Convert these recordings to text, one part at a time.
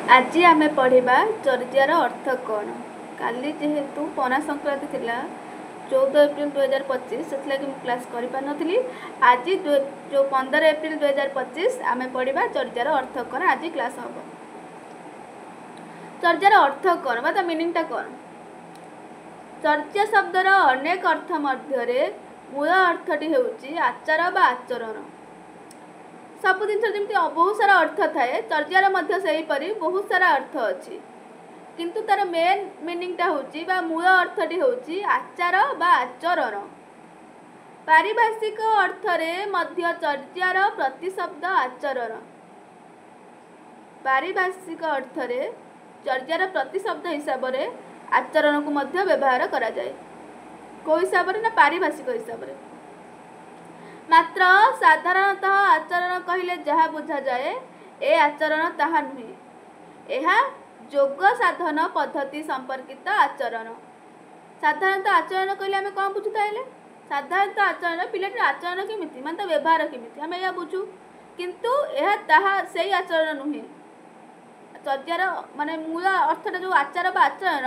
आज आमे पढ़िबा चर्यार अर्थ कौन। काली जेहेतु पना संक्रांति थिला 14 एप्रिल 2025 से क्लास कर पारी। आज जो 15 एप्रिल 2025 आमे पढ़िबा चर्यार अर्थ कौन। आज क्लास हम चर्यार अर्थ कौन बा ता मीनिंगटा कौन। चर्या शब्दर अनेक अर्थ मध्य मूल अर्थटी होउची आचार बा आचरण। सब जिन जमी बहुत सारा अर्थ थाए चर्यार मध्य सही परी बहुत सारा अर्थ अच्छी किंतु तार मेन मीनिंगटा होची बा मूल अर्थटी होची आचार बा आचरण। पारिभाषिक अर्थरे मध्य चर्यार प्रतिशब्द आचरण। पारिभाषिक अर्थरे चर्यार प्रतिशब्द हिसाब रे आचरण को मध्य व्यवहार करा जाए। को हिसाब रे ना पारिभाषिक हिसाब रे। मात्र साधारणतः आचरण कहले जहाँ बुझा जाए ए आचरण ताहा नुहे। यह योग साधन पद्धति संपर्कित आचरण। साधारणतः आचरण कहले आम कौन बुझुता है। साधारणतः आचरण पिलाटी आचरण केमिति माने व्यवहार केमिति आम यह बुझू किंतु यह ताहा सही आचरण नुहे। चर्यार माने मूल अर्थटा जो आचार बा आचरण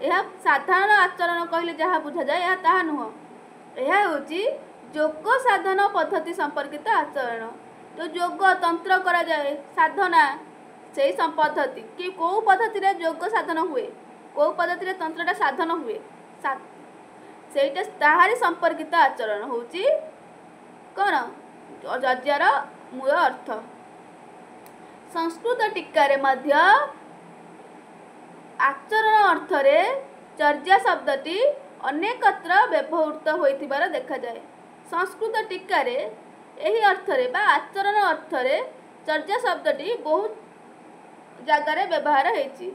यह साधारण आचरण कहले जहाँ बुझा जाए यह ताहा नुह। यह होची योग साधन पद्धति संपर्कित आचरण। जो योग तंत्र करा जाए साधना से पद्धति कि कौ पद्धति रे योग साधन हुए कौ पद्धति रे तंत्रटा साधन हुए सेटा ताहारी संपर्कित आचरण होची कौन चर्यार मूल अर्थ। संस्कृत टीका रे मध्य आचरण अर्थ रे चर्या शब्दटी अनेकत्र व्यवहृत होइथिबार देखा जाए। संस्कृत टीका रे यही अर्थ रे बा आचरण अर्थ रे चर्या शब्दटी बहुत जगार व्यवहार होती।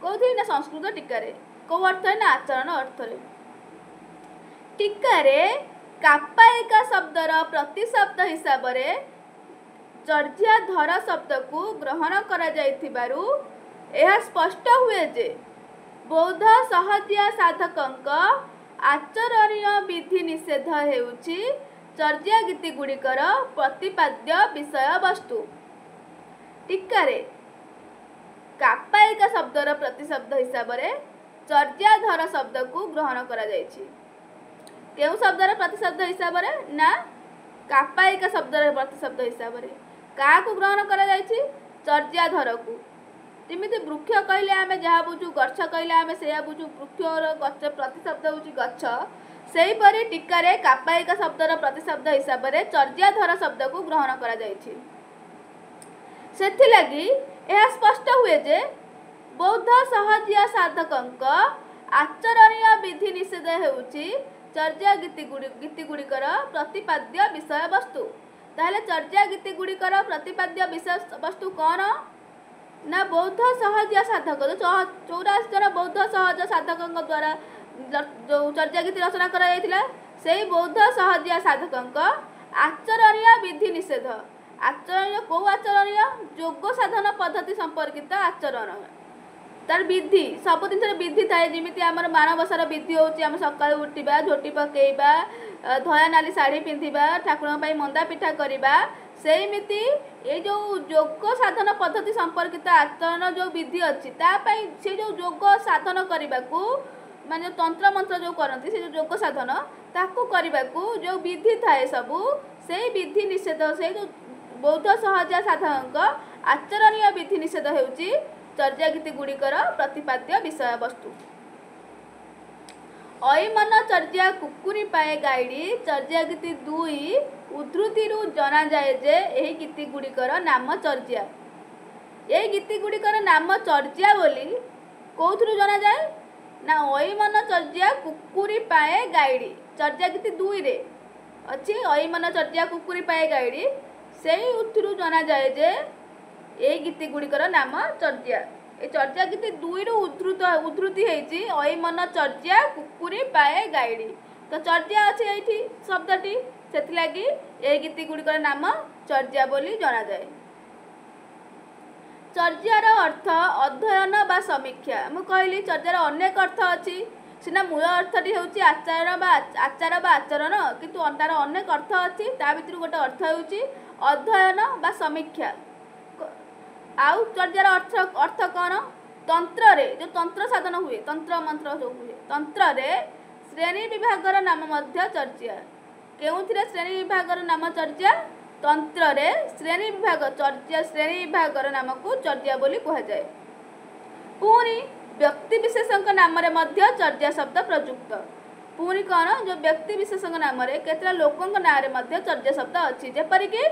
कौथि ना संस्कृत टीका रे कौ अर्थ है ना आचरण अर्थ रे। टीका रे कापायिका शब्दर प्रतिशब्द हिसाब रे चर्या धर शब्द को ग्रहण करा जाइथिबारु यह स्पष्ट हुए जे बौद्ध सहजिया साधकंक आचरणीय विधि निषेध हेउची चर्या गीति गुड़िकर प्रतिपाद्य विषय वस्तु। टीका रे कापायिका शब्दर प्रतिशब्द हिसाब रे चर्याधर शब्द को ग्रहण करा जायछि। केउ शब्दर प्रतिशब्द हिसाब रे ना कापायिका शब्दर प्रतिशब्द हिसाब रे का को ग्रहण करा जायछि चर्याधर को। जमिति वृक्ष कहले आमे जहाँ बुझू गछ कहले आमे से बुझू वृक्षर गछ प्रतिशब्द होची गछ सेही परी टीका रे कापायिका शब्दर प्रतिशब्द हिसाब रे चर्याधर शब्द को ग्रहण करा जायछि। सेथि लागि यह स्पष्ट हुए जे बौद्ध सहजिया साधकंक आचरणीय विधि निषेध हेउची चर्या गीति गुड़िकर प्रतिपाद्य विषय वस्तु। ताहले चर्या गीति गुड़िकर प्रतिपाद्य विषय वस्तु कौन ना बौद्ध सहजिया साधक जो 84 जन बौद्ध सहज साधकों द्वारा जो चर्या गीति रचना करा जायतिला सेही बौद्ध सहजिया साधकों आचरणीय विधि निषेध। आचरणीय कौ आचरणीय योग साधन पद्धति संपर्कित आचरण तार विधि सब दिन विधि थाए। जमिति आमर मानवसार विधि होची आम सकाळु उठिबा झोटी पकेइबा धया नाली साड़ी पिंधिबा ठाकुर पई मंदा पिठा करिबा सेमिति ये जो योग साधन पद्धति संपर्कित आचरण जो विधि अच्छी तापाई से जो योग साधन करने को माने तंत्र मंत्र जो करती से जो योग साधन ताकू करने को जो विधि थाए सबू से विधि निषेध से जो बौद्ध सहजिया साधक आचरणीय विधि निषेध हेउची चर्या गीति गुड़िकर प्रतिपाद्य विषय वस्तु। अयमन चर्या कुकुरी पाए गाइडी चर्या गीति 2 उद्धृति जना जाए जे यही गीति गुड़िकर नाम चर्या। यही गीति गुड़िकर नाम चर्या बोली कौथुरु जना जाए ना अयमन चर्या कुकुरी पाए गाइडी चर्या गीति 2 रे अच्छी अयमन चर्या कुकुरी पाए गाइडी से उद्धृति जना जाए जे यही गीति गुड़िकर नाम चर्या। ए चर्या गीति 2 रु उद्धृति हेची अयमन चर्या कुकुरी पाए गाइडी। तो चर्या अच्छे ये शब्दटी से ये गीति गुड़िकर नाम चर्या बोली जना जाए। चर्यार अर्थ अध्ययन बा समीक्षा। मु कहली चर्यार अनेक अर्थ अच्छी सीना मूल अर्थटी होची आचार बा आचरण किंतु तार अनेक अर्थ अच्छी ता भितर गोटे अर्थ होची अध्ययन बा समीक्षा। आउ चर्यार अर्थ अर्थ कौन तंत्र रे जो तंत्र साधन हुए तंत्र मंत्र जो हुए तंत्र रे श्रेणी विभागर नाम मध्य चर्या केउथिरे श्रेणी विभागर नाम चर्या तंत्र रे श्रेणी विभाग चर्या श्रेणी विभागर नाम को चर्या बोली कहा जाए पुणी व्यक्ति विशेषक नाम रे मध्य चर्या शब्द प्रयुक्त पुणी कौन जो व्यक्ति विशेषक नाम रे केतरा लोकंक नाम रे मध्य चर्या शब्द अछि जेपरि कि